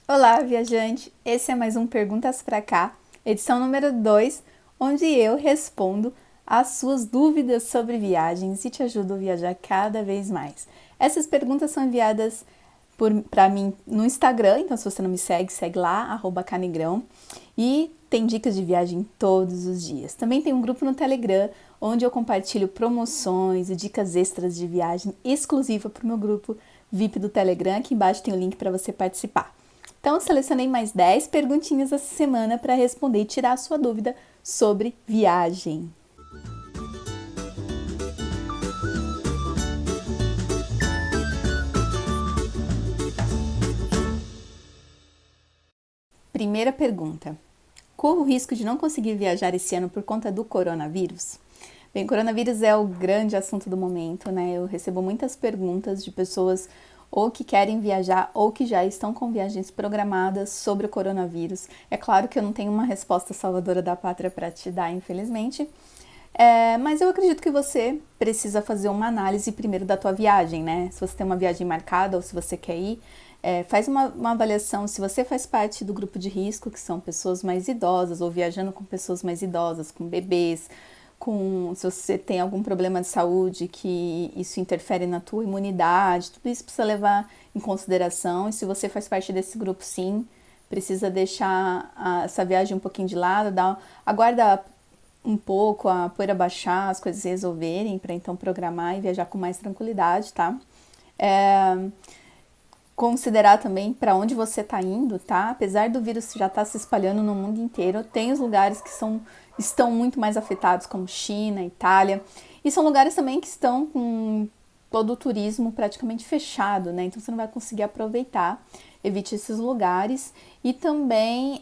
Olá, viajante! Esse é mais um Perguntas pra Cá, edição número 2, onde eu respondo às suas dúvidas sobre viagens e te ajudo a viajar cada vez mais. Essas perguntas são enviadas para mim no Instagram, então se você não me segue, segue lá, @canigrão, e tem dicas de viagem todos os dias. Também tem um grupo no Telegram, onde eu compartilho promoções e dicas extras de viagem exclusiva para o meu grupo VIP do Telegram. Aqui embaixo tem o link para você participar. Então, eu selecionei mais 10 perguntinhas essa semana para responder e tirar a sua dúvida sobre viagem. Primeira pergunta: corro o risco de não conseguir viajar esse ano por conta do coronavírus? Bem, o coronavírus é o grande assunto do momento, né? Eu recebo muitas perguntas de pessoas ou que querem viajar ou que já estão com viagens programadas sobre o coronavírus. É claro que eu não tenho uma resposta salvadora da pátria para te dar, infelizmente. Mas eu acredito que você precisa fazer uma análise primeiro da tua viagem, né? Se você tem uma viagem marcada ou se você quer ir, faz uma avaliação se você faz parte do grupo de risco, que são pessoas mais idosas ou viajando com pessoas mais idosas, com bebês, se você tem algum problema de saúde que isso interfere na tua imunidade, tudo isso precisa levar em consideração. E se você faz parte desse grupo, sim, precisa deixar essa viagem um pouquinho de lado, aguarda um pouco a poeira baixar, as coisas se resolverem, para então programar e viajar com mais tranquilidade, tá? Considerar também para onde você está indo, tá? Apesar do vírus já estar se espalhando no mundo inteiro, tem os lugares que estão muito mais afetados, como China, Itália, e são lugares também que estão com todo o turismo praticamente fechado, né? Então você não vai conseguir aproveitar. Evite esses lugares. E também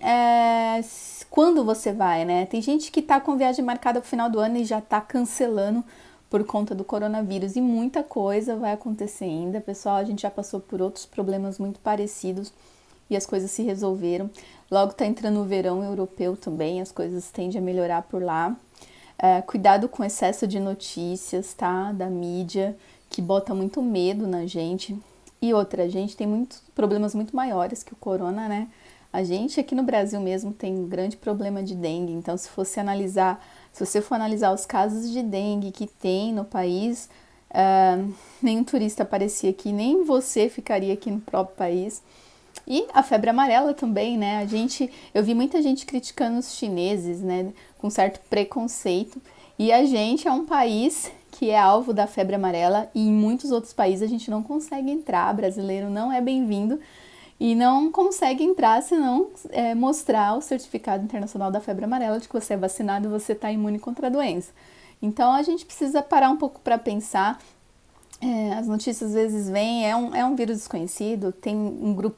quando você vai, né? Tem gente que tá com viagem marcada pro final do ano e já tá cancelando por conta do coronavírus, e muita coisa vai acontecer ainda, pessoal. A gente já passou por outros problemas muito parecidos e as coisas se resolveram. Logo tá entrando o verão europeu também, as coisas tendem a melhorar por lá. Cuidado com o excesso de notícias, tá? Da mídia, que bota muito medo na gente. E outra, a gente tem muitos problemas muito maiores que o corona, né? A gente aqui no Brasil mesmo tem um grande problema de dengue, então se você for analisar os casos de dengue que tem no país, nenhum turista aparecia aqui, nem você ficaria aqui no próprio país. E a febre amarela também, né? Eu vi muita gente criticando os chineses, né? Com certo preconceito. E a gente é um país que é alvo da febre amarela e em muitos outros países a gente não consegue entrar. Brasileiro não é bem-vindo e não consegue entrar se não mostrar o certificado internacional da febre amarela de que você é vacinado e você está imune contra a doença. Então a gente precisa parar um pouco para pensar. As notícias às vezes vêm, é um vírus desconhecido, tem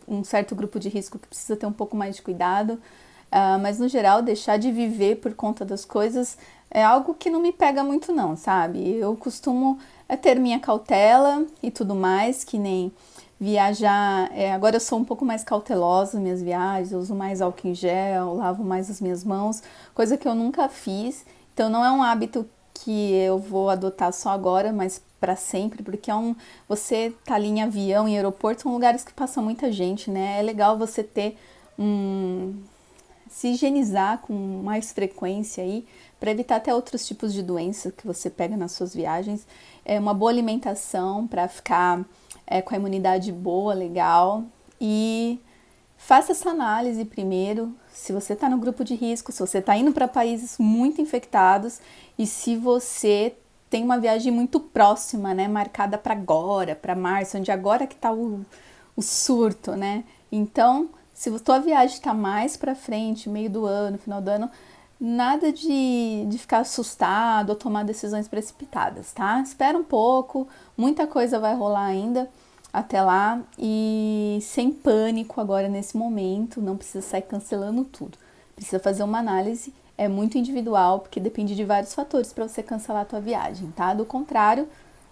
um certo grupo de risco que precisa ter um pouco mais de cuidado, mas no geral deixar de viver por conta das coisas é algo que não me pega muito não, sabe? Eu costumo ter minha cautela e tudo mais, que nem viajar, agora eu sou um pouco mais cautelosa nas minhas viagens, eu uso mais álcool em gel, lavo mais as minhas mãos, coisa que eu nunca fiz, então não é um hábito que eu vou adotar só agora, mas para sempre, porque você tá ali em avião, em aeroporto, são lugares que passa muita gente, né? É legal você ter se higienizar com mais frequência aí, para evitar até outros tipos de doenças que você pega nas suas viagens. Uma boa alimentação para ficar com a imunidade boa, legal, e faça essa análise primeiro, se você está no grupo de risco, se você está indo para países muito infectados e se você tem uma viagem muito próxima, né, marcada para agora, para março, onde agora que está o surto, né? Então, se a tua viagem está mais para frente, meio do ano, final do ano, nada de ficar assustado ou tomar decisões precipitadas, tá? Espera um pouco, muita coisa vai rolar ainda até lá e sem pânico agora nesse momento, não precisa sair cancelando tudo. Precisa fazer uma análise, é muito individual, porque depende de vários fatores para você cancelar a tua viagem, tá? Do contrário,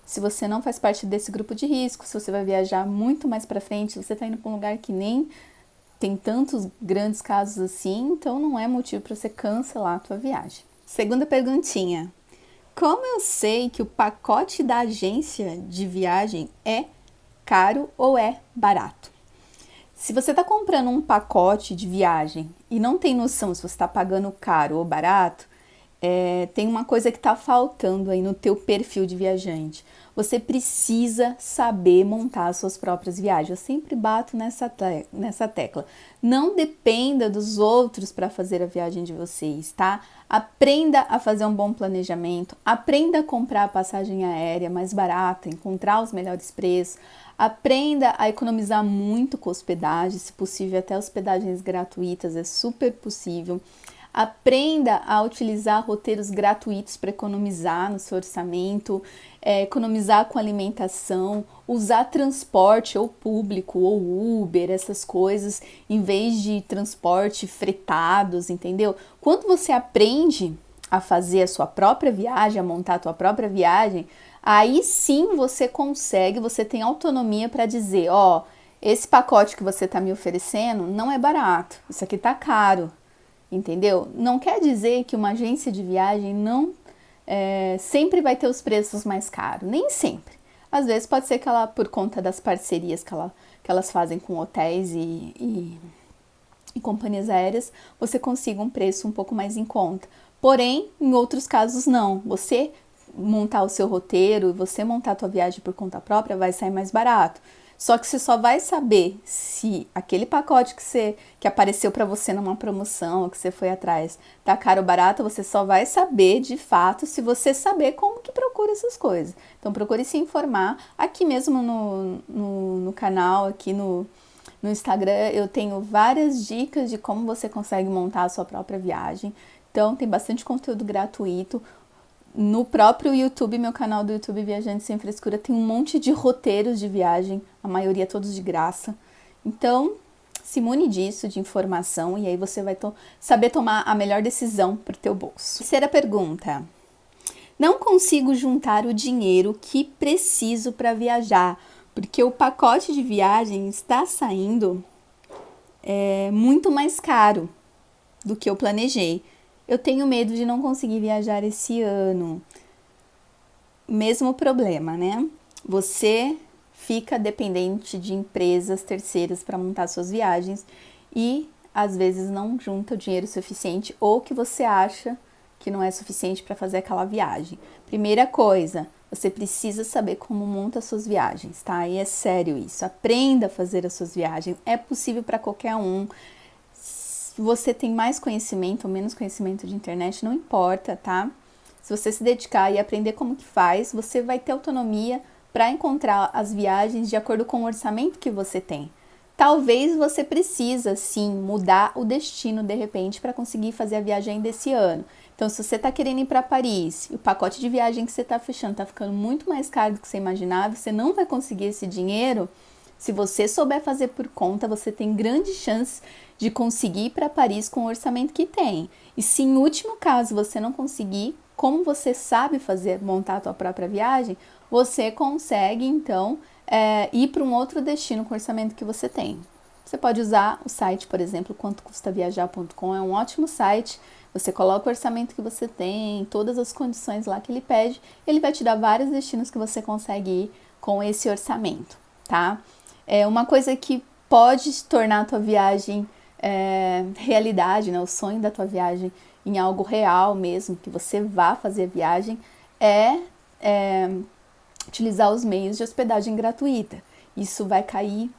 se você não faz parte desse grupo de risco, se você vai viajar muito mais para frente, se você está indo para um lugar que nem tem tantos grandes casos assim, então não é motivo para você cancelar a tua viagem. Segunda perguntinha: como eu sei que o pacote da agência de viagem é caro ou é barato? Se você está comprando um pacote de viagem e não tem noção se você está pagando caro ou barato, tem uma coisa que está faltando aí no teu perfil de viajante. Você precisa saber montar as suas próprias viagens. Eu sempre bato nessa tecla. Não dependa dos outros para fazer a viagem de vocês, tá? Aprenda a fazer um bom planejamento, aprenda a comprar a passagem aérea mais barata, encontrar os melhores preços, aprenda a economizar muito com hospedagem, se possível até hospedagens gratuitas, é super possível. Aprenda a utilizar roteiros gratuitos para economizar no seu orçamento, economizar com alimentação, usar transporte ou público ou Uber, essas coisas, em vez de transporte fretados, entendeu? Quando você aprende a fazer a sua própria viagem, a montar a tua própria viagem, aí sim você consegue, você tem autonomia para dizer, esse pacote que você está me oferecendo não é barato, isso aqui tá caro. Entendeu? Não quer dizer que uma agência de viagem não sempre vai ter os preços mais caros, nem sempre. Às vezes pode ser que ela, por conta das parcerias que elas fazem com hotéis e companhias aéreas, você consiga um preço um pouco mais em conta. Porém, em outros casos não. Você montar o seu roteiro e você montar a tua viagem por conta própria vai sair mais barato. Só que você só vai saber se aquele pacote que apareceu para você numa promoção, que você foi atrás, tá caro ou barato, você só vai saber de fato se você saber como que procura essas coisas. Então procure se informar. Aqui mesmo no canal, aqui no Instagram, eu tenho várias dicas de como você consegue montar a sua própria viagem. Então tem bastante conteúdo gratuito. No próprio YouTube, meu canal do YouTube Viajante Sem Frescura, tem um monte de roteiros de viagem, a maioria todos de graça. Então, se imune disso, de informação, e aí você vai saber tomar a melhor decisão para o teu bolso. Terceira pergunta. Não consigo juntar o dinheiro que preciso para viajar, porque o pacote de viagem está saindo muito mais caro do que eu planejei. Eu tenho medo de não conseguir viajar esse ano. Mesmo problema, né? Você fica dependente de empresas terceiras para montar suas viagens e às vezes não junta o dinheiro suficiente ou que você acha que não é suficiente para fazer aquela viagem. Primeira coisa, você precisa saber como monta as suas viagens, tá? E é sério isso. Aprenda a fazer as suas viagens. É possível para qualquer um. Se você tem mais conhecimento ou menos conhecimento de internet, não importa, tá? Se você se dedicar e aprender como que faz, você vai ter autonomia para encontrar as viagens de acordo com o orçamento que você tem. Talvez você precisa, sim, mudar o destino de repente para conseguir fazer a viagem desse ano. Então, se você está querendo ir para Paris e o pacote de viagem que você está fechando está ficando muito mais caro do que você imaginava, você não vai conseguir esse dinheiro. Se você souber fazer por conta, você tem grandes chances de conseguir ir para Paris com o orçamento que tem. E se em último caso você não conseguir, como você sabe montar a tua própria viagem, você consegue então ir para um outro destino com o orçamento que você tem. Você pode usar o site, por exemplo, quantocustaviajar.com, é um ótimo site. Você coloca o orçamento que você tem, todas as condições lá que ele pede, ele vai te dar vários destinos que você consegue ir com esse orçamento, tá? É uma coisa que pode tornar a tua viagem realidade, né? O sonho da tua viagem em algo real mesmo, que você vá fazer a viagem, utilizar os meios de hospedagem gratuita. Isso vai cair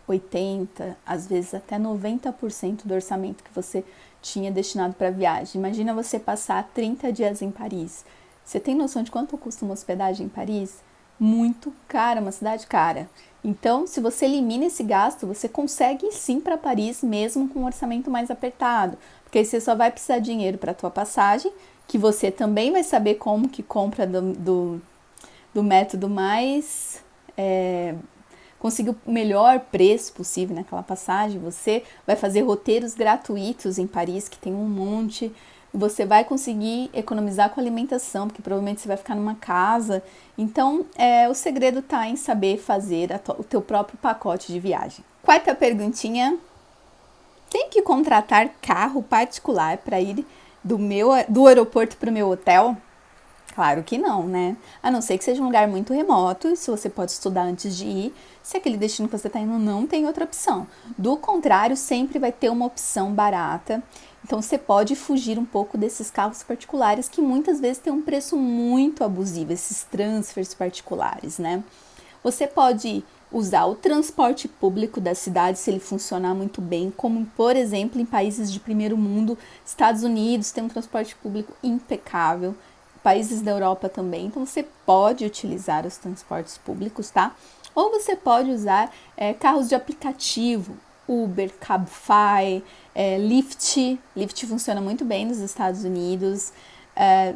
80%, às vezes até 90% do orçamento que você tinha destinado para a viagem. Imagina você passar 30 dias em Paris. Você tem noção de quanto custa uma hospedagem em Paris? Muito cara, uma cidade cara. Então, se você elimina esse gasto, você consegue ir sim para Paris mesmo com um orçamento mais apertado, porque aí você só vai precisar de dinheiro para a tua passagem, que você também vai saber como que compra do método mais conseguir o melhor preço possível naquela passagem. Você vai fazer roteiros gratuitos em Paris, que tem um monte. Você vai conseguir economizar com alimentação, porque provavelmente você vai ficar numa casa. Então, o segredo está em saber fazer o teu próprio pacote de viagem. Quarta perguntinha. Tem que contratar carro particular para ir do aeroporto para o meu hotel? Claro que não, né? A não ser que seja um lugar muito remoto, e se você pode estudar antes de ir, se aquele destino que você está indo não tem outra opção. Do contrário, sempre vai ter uma opção barata. Então você pode fugir um pouco desses carros particulares que muitas vezes têm um preço muito abusivo, esses transfers particulares, né? Você pode usar o transporte público da cidade se ele funcionar muito bem, como por exemplo em países de primeiro mundo, Estados Unidos tem um transporte público impecável, países da Europa também, então você pode utilizar os transportes públicos, tá? Ou você pode usar carros de aplicativo, Uber, Cabify, Lyft. Lyft funciona muito bem nos Estados Unidos.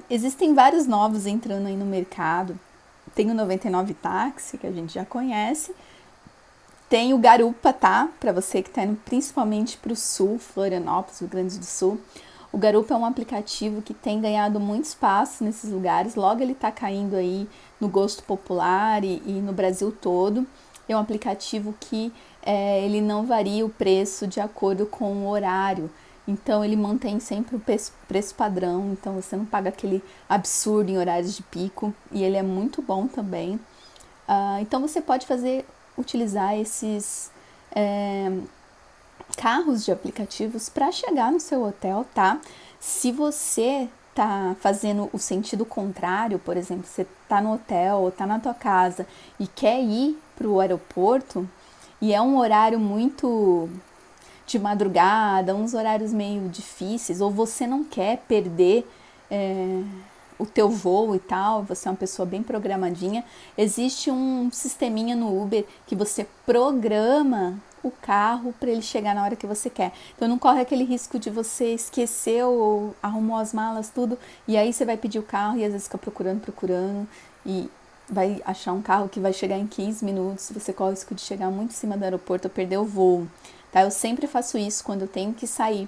Existem vários novos entrando aí no mercado. Tem o 99 Táxi, que a gente já conhece. Tem o Garupa, tá? Para você que está indo principalmente para o sul, Florianópolis, Rio Grande do Sul. O Garupa é um aplicativo que tem ganhado muito espaço nesses lugares. Logo ele está caindo aí no gosto popular e no Brasil todo. É um aplicativo que ele não varia o preço de acordo com o horário. Então ele mantém sempre o preço padrão, então você não paga aquele absurdo em horários de pico, e ele é muito bom também. Então você pode utilizar esses carros de aplicativos para chegar no seu hotel, tá? Se você tá fazendo o sentido contrário, por exemplo, você tá no hotel ou tá na tua casa e quer ir para o aeroporto, e é um horário muito de madrugada, uns horários meio difíceis, ou você não quer perder o teu voo e tal, você é uma pessoa bem programadinha, existe um sisteminha no Uber que você programa o carro para ele chegar na hora que você quer. Então não corre aquele risco de você esquecer ou arrumou as malas, tudo, e aí você vai pedir o carro e às vezes fica procurando e vai achar um carro que vai chegar em 15 minutos, você corre o risco de chegar muito em cima do aeroporto ou perder o voo. Tá? Eu sempre faço isso quando eu tenho que sair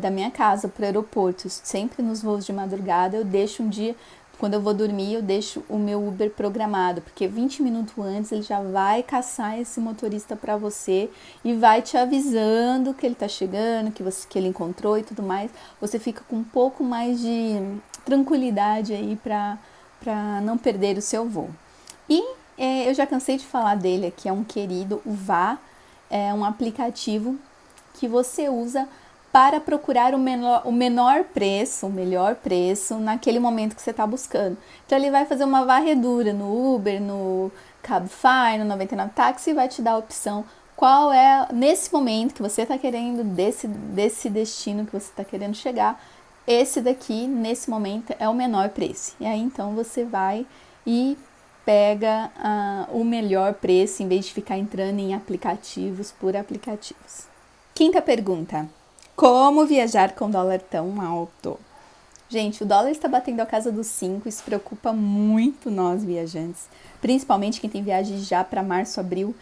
da minha casa para o aeroporto, sempre nos voos de madrugada eu deixo um dia, quando eu vou dormir eu deixo o meu Uber programado, porque 20 minutos antes ele já vai caçar esse motorista para você e vai te avisando que ele tá chegando, que ele encontrou e tudo mais, você fica com um pouco mais de tranquilidade aí para não perder o seu voo. E eu já cansei de falar dele aqui, é um querido, o Vá. É um aplicativo que você usa para procurar o melhor preço naquele momento que você está buscando. Então ele vai fazer uma varredura no Uber, no Cabify, no 99 Táxi e vai te dar a opção qual é, nesse momento que você está querendo, desse destino que você está querendo chegar, esse daqui, nesse momento, é o menor preço. E aí então você vai e pega o melhor preço em vez de ficar entrando em aplicativos por aplicativos. Quinta pergunta: como viajar com dólar tão alto? Gente, o dólar está batendo a casa dos 5, isso preocupa muito nós viajantes, principalmente quem tem viagem já para março, abril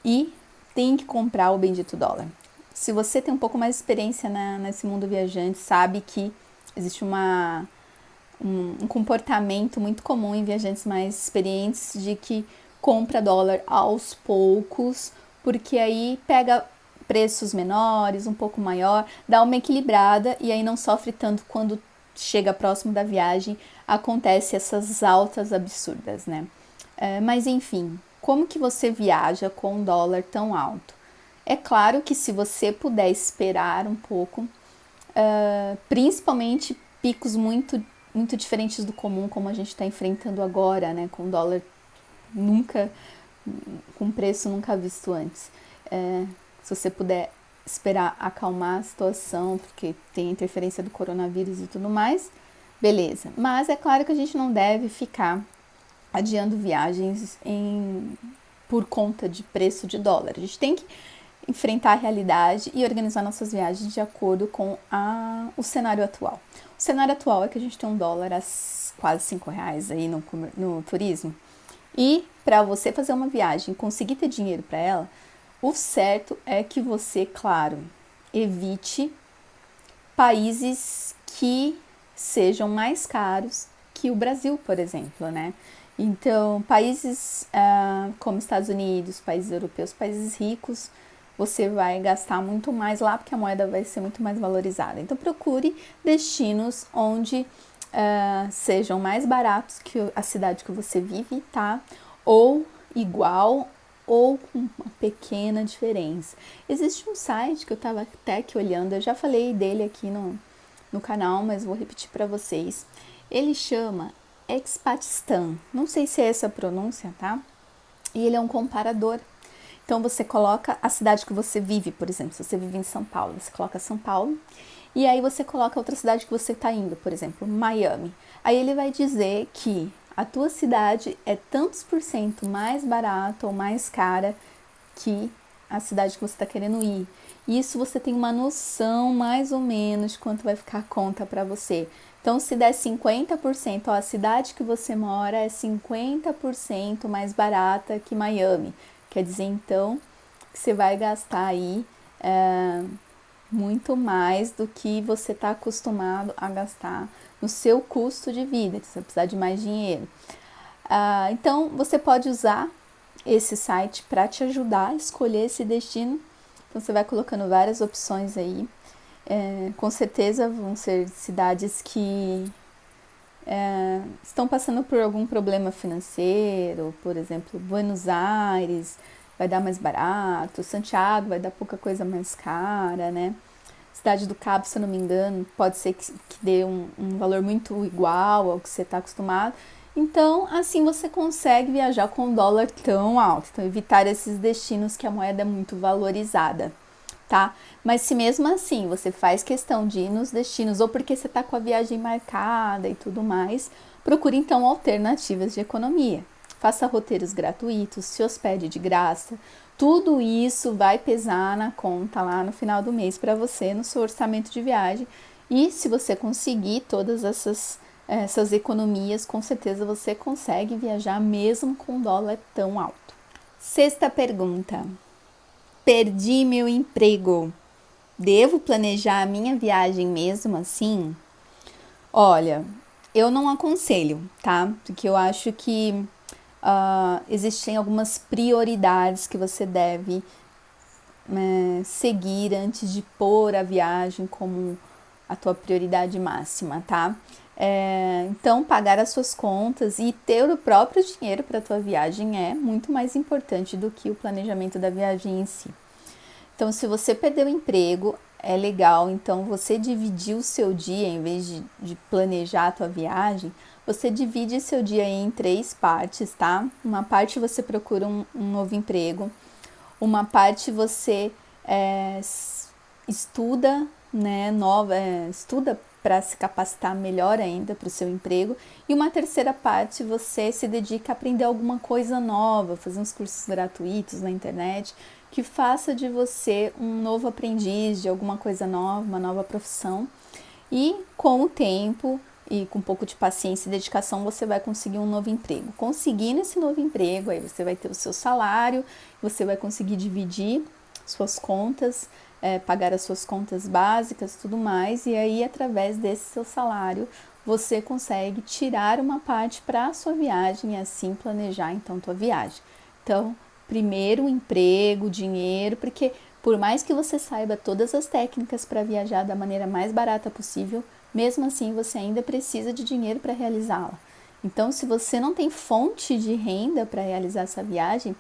e tem que comprar o bendito dólar. Se você tem um pouco mais de experiência nesse mundo viajante, sabe que existe um comportamento muito comum em viajantes mais experientes de que compra dólar aos poucos, porque aí pega preços menores, um pouco maior, dá uma equilibrada e aí não sofre tanto quando chega próximo da viagem, acontece essas altas absurdas, né? Mas enfim, como que você viaja com um dólar tão alto? É claro que se você puder esperar um pouco, principalmente picos muito diferentes do comum, como a gente está enfrentando agora, né, com dólar com preço nunca visto antes. Se você puder esperar acalmar a situação, porque tem a interferência do coronavírus e tudo mais, beleza. Mas é claro que a gente não deve ficar adiando viagens por conta de preço de dólar. A gente tem que enfrentar a realidade e organizar nossas viagens de acordo com o cenário atual. O cenário atual é que a gente tem um dólar a quase R$5 aí no turismo. E para você fazer uma viagem, conseguir ter dinheiro para ela, o certo é que você, claro, evite países que sejam mais caros que o Brasil, por exemplo, né? Então, países como Estados Unidos, países europeus, países ricos, você vai gastar muito mais lá porque a moeda vai ser muito mais valorizada. Então procure destinos onde sejam mais baratos que a cidade que você vive, tá? Ou igual ou com uma pequena diferença. Existe um site que eu estava até aqui olhando, eu já falei dele aqui no canal, mas vou repetir para vocês. Ele chama Expatistan, não sei se é essa a pronúncia, tá? E ele é um comparador. Então você coloca a cidade que você vive, por exemplo, se você vive em São Paulo, você coloca São Paulo, e aí você coloca outra cidade que você está indo, por exemplo, Miami. Aí ele vai dizer que a tua cidade é tantos por cento mais barata ou mais cara que a cidade que você está querendo ir. Isso você tem uma noção mais ou menos de quanto vai ficar a conta para você. Então, se der 50%, ó, a cidade que você mora é 50% mais barata que Miami. Quer dizer, então, que você vai gastar aí muito mais do que você está acostumado a gastar no seu custo de vida, que você vai precisar de mais dinheiro. Então, você pode usar esse site para te ajudar a escolher esse destino. Então, você vai colocando várias opções aí. Com certeza vão ser cidades que estão passando por algum problema financeiro, por exemplo, Buenos Aires vai dar mais barato, Santiago vai dar pouca coisa mais cara, né? Cidade do Cabo, se eu não me engano, pode ser que dê um valor muito igual ao que você está acostumado. Então, assim você consegue viajar com um dólar tão alto. Então, evitar esses destinos que a moeda é muito valorizada, tá? Mas se mesmo assim você faz questão de ir nos destinos, ou porque você está com a viagem marcada e tudo mais, procure então alternativas de economia. Faça roteiros gratuitos, se hospede de graça. Tudo isso vai pesar na conta lá no final do mês para você, no seu orçamento de viagem. E se você conseguir todas essas economias, com certeza você consegue viajar mesmo com o dólar tão alto. Sexta pergunta. Perdi meu emprego. Devo planejar a minha viagem mesmo assim? Olha, eu não aconselho, tá? Porque eu acho que existem algumas prioridades que você deve seguir antes de pôr a viagem como a tua prioridade máxima, tá? Então, pagar as suas contas e ter o próprio dinheiro para a tua viagem é muito mais importante do que o planejamento da viagem em si. Então, se você perdeu o emprego, é legal, então você dividir o seu dia, em vez de planejar a tua viagem, você divide seu dia em 3 partes, tá? Uma parte você procura um novo emprego, uma parte você estuda, né, estuda para se capacitar melhor ainda para o seu emprego, e uma terceira parte você se dedica a aprender alguma coisa nova, fazer uns cursos gratuitos na internet, que faça de você um novo aprendiz de alguma coisa nova, uma nova profissão, e com o tempo e com um pouco de paciência e dedicação você vai conseguir um novo emprego. Conseguindo esse novo emprego, aí você vai ter o seu salário, você vai conseguir dividir suas contas, pagar as suas contas básicas, tudo mais, e aí através desse seu salário você consegue tirar uma parte para a sua viagem e assim planejar então tua viagem. Então, primeiro o emprego, dinheiro, porque por mais que você saiba todas as técnicas para viajar da maneira mais barata possível, mesmo assim você ainda precisa de dinheiro para realizá-la. Então, se você não tem fonte de renda para realizar essa viagem,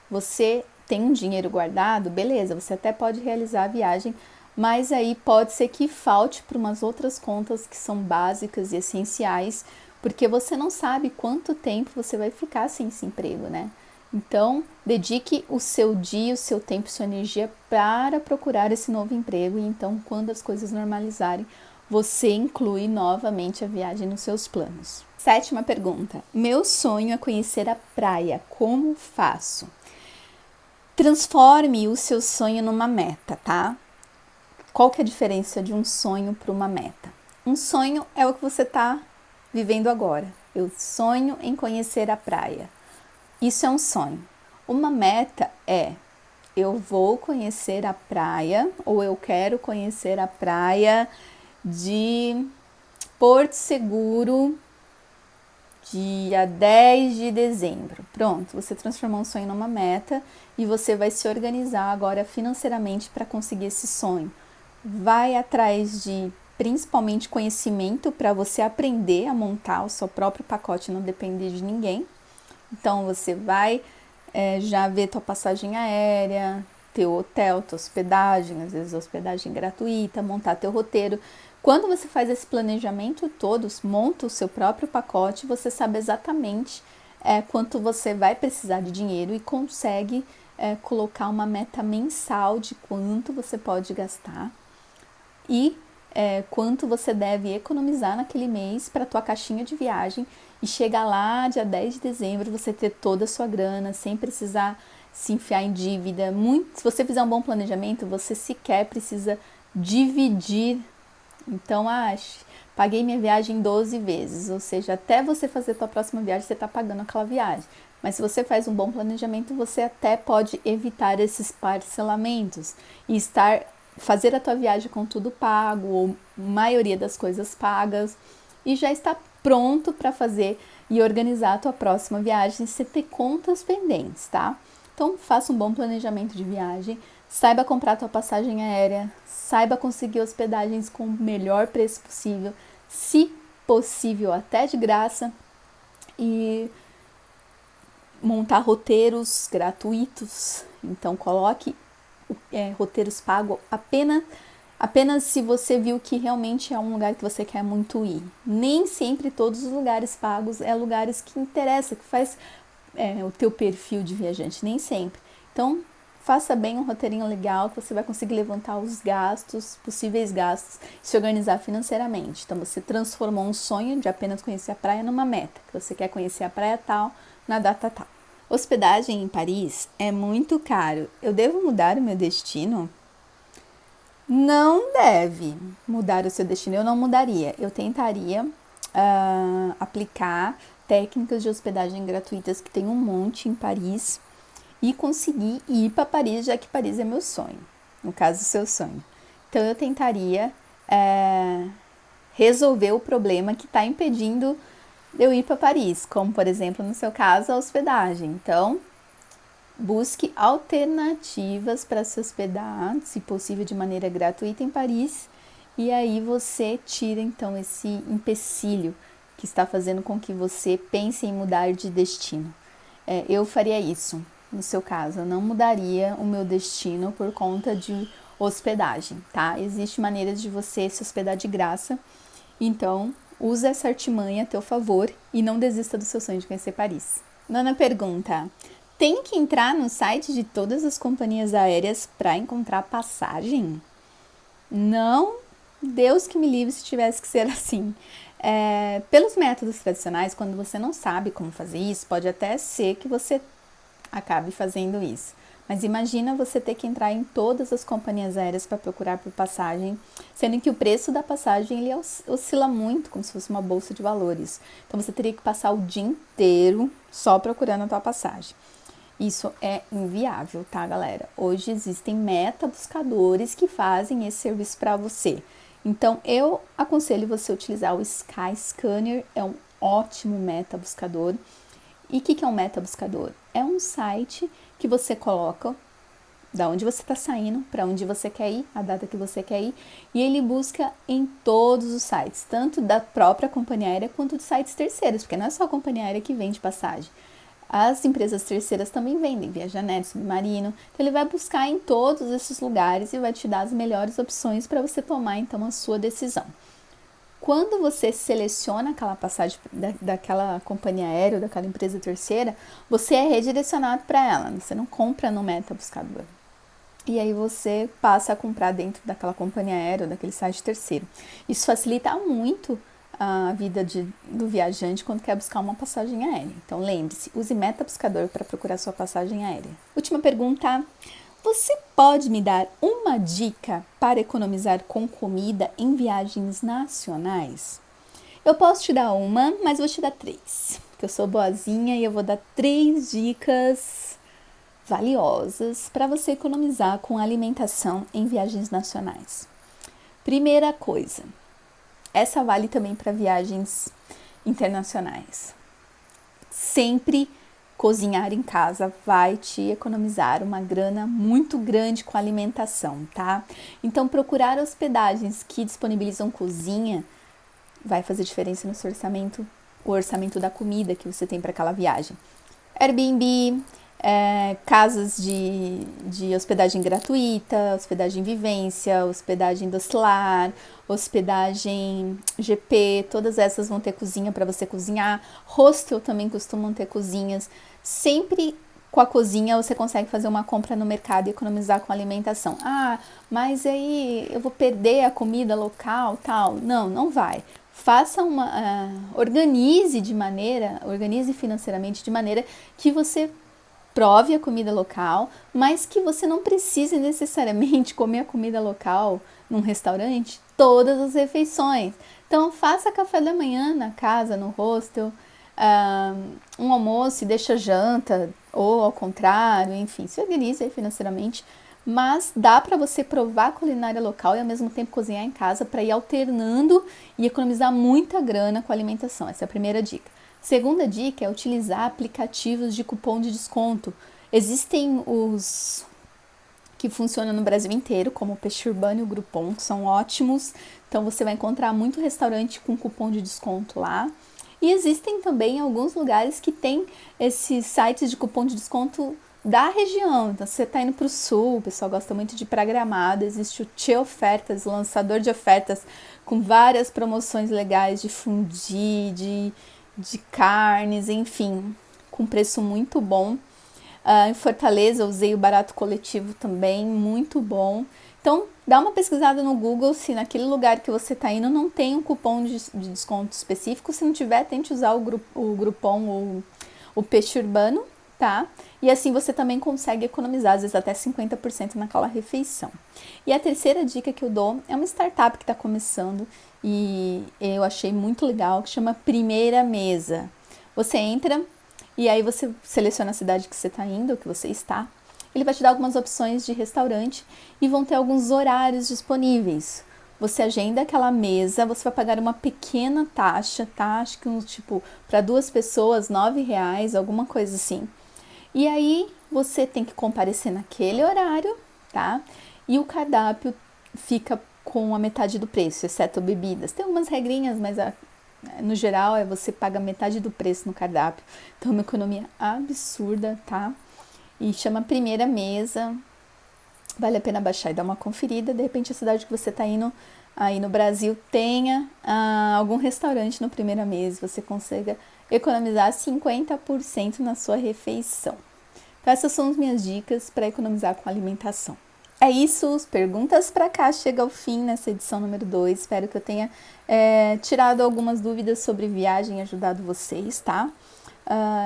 você tem um dinheiro guardado, beleza, você até pode realizar a viagem, mas aí pode ser que falte para umas outras contas que são básicas e essenciais, porque você não sabe quanto tempo você vai ficar sem esse emprego, né? Então, dedique o seu dia, o seu tempo, sua energia para procurar esse novo emprego, e então, quando as coisas normalizarem, você inclui novamente a viagem nos seus planos. Sétima pergunta. Meu sonho é conhecer a praia. Como faço? Transforme o seu sonho numa meta, tá? Qual que é a diferença de um sonho para uma meta? Um sonho é o que você está vivendo agora. Eu sonho em conhecer a praia. Isso é um sonho. Uma meta é: eu vou conhecer a praia, ou eu quero conhecer a praia de Porto Seguro dia 10 de dezembro. Pronto, você transformou um sonho numa meta e você vai se organizar agora financeiramente para conseguir esse sonho. Vai atrás de principalmente conhecimento para você aprender a montar o seu próprio pacote, não depender de ninguém. Então você vai já ver tua passagem aérea, teu hotel, tua hospedagem, às vezes hospedagem gratuita, montar teu roteiro. Quando você faz esse planejamento todo, monta o seu próprio pacote, você sabe exatamente quanto você vai precisar de dinheiro e consegue colocar uma meta mensal de quanto você pode gastar e quanto você deve economizar naquele mês para a tua caixinha de viagem e chegar lá dia 10 de dezembro, você ter toda a sua grana sem precisar se enfiar em dívida. Se você fizer um bom planejamento, você sequer precisa dividir. Então, paguei minha viagem 12 vezes, ou seja, até você fazer a tua próxima viagem, você está pagando aquela viagem. Mas se você faz um bom planejamento, você até pode evitar esses parcelamentos e fazer a tua viagem com tudo pago, ou maioria das coisas pagas, e já está pronto para fazer e organizar a tua próxima viagem sem ter contas pendentes, tá? Então, faça um bom planejamento de viagem, saiba comprar a tua passagem aérea, saiba conseguir hospedagens com o melhor preço possível, se possível até de graça, e montar roteiros gratuitos. Então, coloque roteiros pagos apenas se você viu que realmente é um lugar que você quer muito ir. Nem sempre todos os lugares pagos lugares que interessam, que faz o teu perfil de viajante, nem sempre. Então, faça bem um roteirinho legal que você vai conseguir levantar os gastos, possíveis gastos, e se organizar financeiramente. Então, você transformou um sonho de apenas conhecer a praia numa meta, que você quer conhecer a praia tal, na data tal. Hospedagem em Paris é muito caro. Eu devo mudar o meu destino? Não deve mudar o seu destino. Eu não mudaria. Eu tentaria aplicar técnicas de hospedagem gratuitas, que tem um monte em Paris, e conseguir ir para Paris, já que Paris é meu sonho. No caso, o seu sonho. Então, eu tentaria resolver o problema que está impedindo eu ir para Paris, como, por exemplo, no seu caso, a hospedagem. Então, busque alternativas para se hospedar, se possível de maneira gratuita em Paris, e aí você tira, então, esse empecilho que está fazendo com que você pense em mudar de destino. Eu faria isso, no seu caso. Eu não mudaria o meu destino por conta de hospedagem, tá? Existem maneiras de você se hospedar de graça, então usa essa artimanha a teu favor e não desista do seu sonho de conhecer Paris. Nona pergunta: tem que entrar no site de todas as companhias aéreas para encontrar passagem? Não, Deus que me livre se tivesse que ser assim. Pelos métodos tradicionais, quando você não sabe como fazer isso, pode até ser que você acabe fazendo isso. Mas imagina você ter que entrar em todas as companhias aéreas para procurar por passagem, sendo que o preço da passagem ele oscila muito, como se fosse uma bolsa de valores. Então você teria que passar o dia inteiro só procurando a tua passagem. Isso é inviável, tá, galera? Hoje existem meta-buscadores que fazem esse serviço para você. Então, eu aconselho você a utilizar o Skyscanner, é um ótimo meta-buscador. E o que é um meta-buscador? É um site que você coloca da onde você está saindo, para onde você quer ir, a data que você quer ir, e ele busca em todos os sites, tanto da própria companhia aérea quanto de sites terceiros, porque não é só a companhia aérea que vende passagem. As empresas terceiras também vendem, Viajanete, Submarino, então ele vai buscar em todos esses lugares e vai te dar as melhores opções para você tomar então a sua decisão. Quando você seleciona aquela passagem daquela companhia aérea ou daquela empresa terceira, você é redirecionado para ela, você não compra no meta-buscador. E aí você passa a comprar dentro daquela companhia aérea ou daquele site terceiro. Isso facilita muito a vida do viajante quando quer buscar uma passagem aérea. Então lembre-se, use meta-buscador para procurar sua passagem aérea. Última pergunta: você pode me dar uma dica para economizar com comida em viagens nacionais? Eu posso te dar uma, mas vou te dar 3, porque eu sou boazinha e eu vou dar 3 dicas valiosas para você economizar com alimentação em viagens nacionais. Primeira coisa, essa vale também para viagens internacionais. Sempre cozinhar em casa vai te economizar uma grana muito grande com a alimentação, tá? Então, procurar hospedagens que disponibilizam cozinha vai fazer diferença no seu orçamento, o orçamento da comida que você tem para aquela viagem. Airbnb, casas de hospedagem gratuita, hospedagem vivência, hospedagem docilar, hospedagem GP, todas essas vão ter cozinha para você cozinhar. Hostel também costumam ter cozinhas. Sempre com a cozinha você consegue fazer uma compra no mercado e economizar com a alimentação. Ah, mas aí eu vou perder a comida local, tal. Não, não vai. Faça organize financeiramente de maneira que você prove a comida local, mas que você não precise necessariamente comer a comida local num restaurante todas as refeições. Então, faça café da manhã na casa, no hostel, um almoço e deixa janta, ou ao contrário, enfim, se organize aí financeiramente. Mas dá para você provar a culinária local e ao mesmo tempo cozinhar em casa para ir alternando e economizar muita grana com a alimentação. Essa é a primeira dica. Segunda dica é utilizar aplicativos de cupom de desconto. Existem os que funcionam no Brasil inteiro, como o Peixe Urbano e o Groupon, que são ótimos. Então você vai encontrar muito restaurante com cupom de desconto lá. E existem também alguns lugares que tem esses sites de cupom de desconto da região. Então, você está indo para o sul, o pessoal gosta muito de ir para Gramado, existe o Tchê Ofertas, o lançador de ofertas com várias promoções legais de fundi, de carnes, enfim, com preço muito bom. Em Fortaleza eu usei o Barato Coletivo também, muito bom. Então, dá uma pesquisada no Google se naquele lugar que você está indo não tem um cupom de desconto específico. Se não tiver, tente usar o Groupon ou o Peixe Urbano, tá? E assim você também consegue economizar, às vezes até 50% naquela refeição. E a terceira dica que eu dou é uma startup que está começando e eu achei muito legal, que chama Primeira Mesa. Você entra e aí você seleciona a cidade que você está indo, que você está. Ele vai te dar algumas opções de restaurante e vão ter alguns horários disponíveis. Você agenda aquela mesa, você vai pagar uma pequena taxa, tá? Acho que para 2 pessoas, R$9, alguma coisa assim. E aí você tem que comparecer naquele horário, tá? E o cardápio fica com a metade do preço, exceto bebidas. Tem algumas regrinhas, mas no geral você paga metade do preço no cardápio. Então é uma economia absurda, tá? E chama Primeira Mesa. Vale a pena baixar e dar uma conferida. De repente a cidade que você está indo aí no Brasil tenha algum restaurante no Primeira Mesa, você consiga economizar 50% na sua refeição. Então essas são as minhas dicas para economizar com alimentação. É isso, as perguntas para cá chegam ao fim nessa edição número 2. Espero que eu tenha tirado algumas dúvidas sobre viagem e ajudado vocês, tá?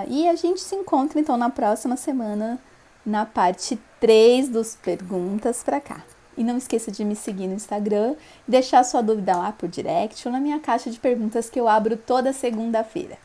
E a gente se encontra então na próxima semana na parte 3 dos perguntas para cá. E não esqueça de me seguir no Instagram, deixar sua dúvida lá por direct ou na minha caixa de perguntas que eu abro toda segunda-feira.